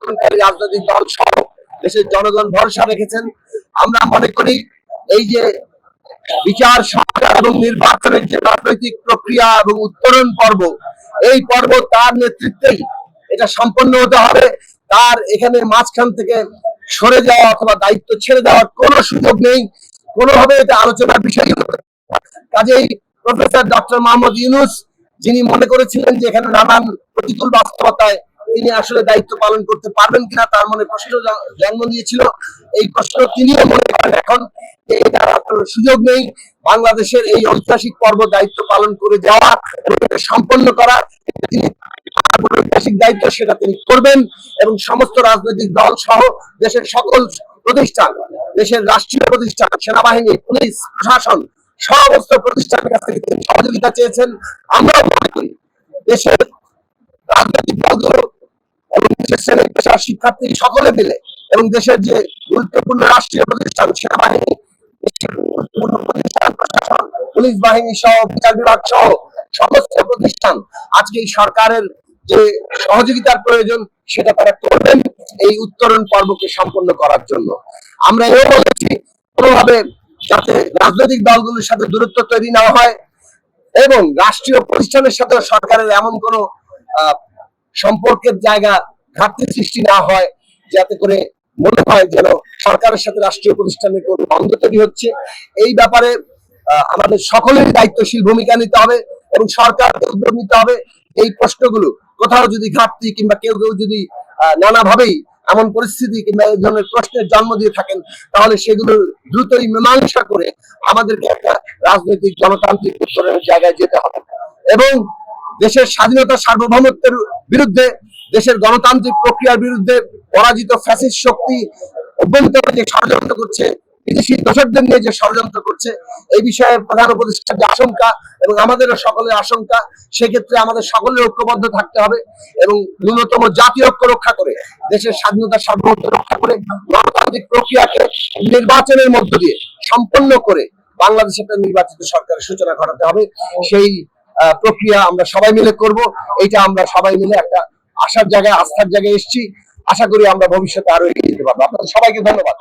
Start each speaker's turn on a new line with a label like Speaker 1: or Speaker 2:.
Speaker 1: সমর্থনকারী রাজনৈতিক দল সহ দেশের জনগণ ভরসা রেখেছেন। আমরা মনে করি এই যে বিচার সংস্কার এবং নির্বাচনের যে রাজনৈতিক প্রক্রিয়া এবং উত্তরণ পর্ব, এই পর্ব তার নেতৃত্বেই এটা সম্পন্ন হতে হবে। তার এখানে মাঝখান থেকে সরে যাওয়া অথবা দায়িত্ব ছেড়ে দেওয়ার কোনো সুযোগ নেই, কোনোভাবে এটা আলোচনার বিষয়। কাজেই প্রফেসর ডক্টর মোহাম্মদ ইউনূস, যিনি মনে করেছিলেন যে এখানে নানান প্রতিকূল বাস্তবতায় তিনি আসলে দায়িত্ব পালন করতে পারবেন কিনা, তার মনে প্রশ্ন জন্ম দিয়েছিল। এই প্রশ্ন তিনিও মনে করেন এখন যে এটা সুযোগ নেই। বাংলাদেশের এই ঐতিহাসিক পর্ব দায়িত্ব পালন করে যাওয়া এবং সম্পন্ন করা, তিনি ঐতিহাসিক দায়িত্ব সেটা তিনি করবেন এবং সমস্ত রাজনৈতিক দল সহ দেশের সকল প্রতিষ্ঠান, দেশের রাষ্ট্রীয় প্রতিষ্ঠান, সেনাবাহিনী, পুলিশ, প্রশাসন, সমস্ত প্রতিষ্ঠানের কাছ থেকে তিনি সহযোগিতা চেয়েছেন। আমরাও মনে করি দেশের রাজনৈতিক দলগুলো এবং দেশের শ্রেণী পেশার শিক্ষার্থী সকলে মিলে এবং দেশের যে গুরুত্বপূর্ণ রাষ্ট্রীয় প্রতিষ্ঠান, সেনাবাহিনী, গুরুত্বপূর্ণ প্রতিষ্ঠান, প্রশাসন, পুলিশ বাহিনী সহ বিচার বিভাগ সহ সমস্ত প্রতিষ্ঠান আজকে এই সরকারের যে সহযোগিতার প্রয়োজন সেটা তারা করবেন এই উত্তরণ পর্বকে সম্পন্ন করার জন্য। আমরা এও বলেছি কোনোভাবে যাতে রাজনৈতিক দলগুলোর সাথে দূরত্ব তৈরি না হয় এবং রাষ্ট্রীয় প্রতিষ্ঠানের সাথে সরকারের এমন কোনো সম্পর্কের জায়গা ঘাটতি সৃষ্টি না হয় যাতে করে মনে হয় যেন সরকারের সাথে রাষ্ট্রীয় প্রতিষ্ঠানের কোনো দ্বন্দ্ব তৈরি হচ্ছে। এই ব্যাপারে আমাদের সকলেরই দায়িত্বশীল ভূমিকা নিতে হবে এবং সরকারকে উদ্যোগ নিতে হবে। এই প্রশ্নগুলো কোথাও যদি ঘাটতি কিংবা কেউ কেউ যদি নানাভাবেই এমন পরিস্থিতি কিংবা এই ধরনের প্রশ্নের জন্ম দিয়ে থাকেন, তাহলে সেগুলো দ্রুতই মীমাংসা করে আমাদেরকে একটা রাজনৈতিক গণতান্ত্রিক উত্তরণের জায়গায় যেতে হবে এবং দেশের স্বাধীনতা সার্বভৌমত্বের বিরুদ্ধে, দেশের গণতান্ত্রিক প্রক্রিয়ার বিরুদ্ধে পরাজিত ফ্যাসিস্ট শক্তি অভ্যন্তরে যে ষড়যন্ত্র করছে, বিদেশি দোষকদের নিয়ে যে ষড়যন্ত্র করছে, এই বিষয়ে প্রধান উপদেষ্টার যে আশঙ্কা এবং আমাদেরও সকলের আশঙ্কা, সেক্ষেত্রে আমাদের সকলের ঐক্যবদ্ধ থাকতে হবে এবং ন্যূনতম জাতীয় ঐক্য রক্ষা করে, দেশের স্বাধীনতা সার্বভৌমত্ব রক্ষা করে, গণতান্ত্রিক প্রক্রিয়াকে নির্বাচনের মধ্য দিয়ে সম্পন্ন করে বাংলাদেশে একটা নির্বাচিত সরকারের সূচনা ঘটাতে হবে। সেই প্রক্রিয়া আমরা সবাই মিলে করব। এইটা আমরা সবাই মিলে একটা আশার জায়গায়, আস্থার জায়গায় এসেছি। আশা করি আমরা ভবিষ্যতে আরো এগিয়ে যেতে পারবো। আপনাদের সবাইকে ধন্যবাদ।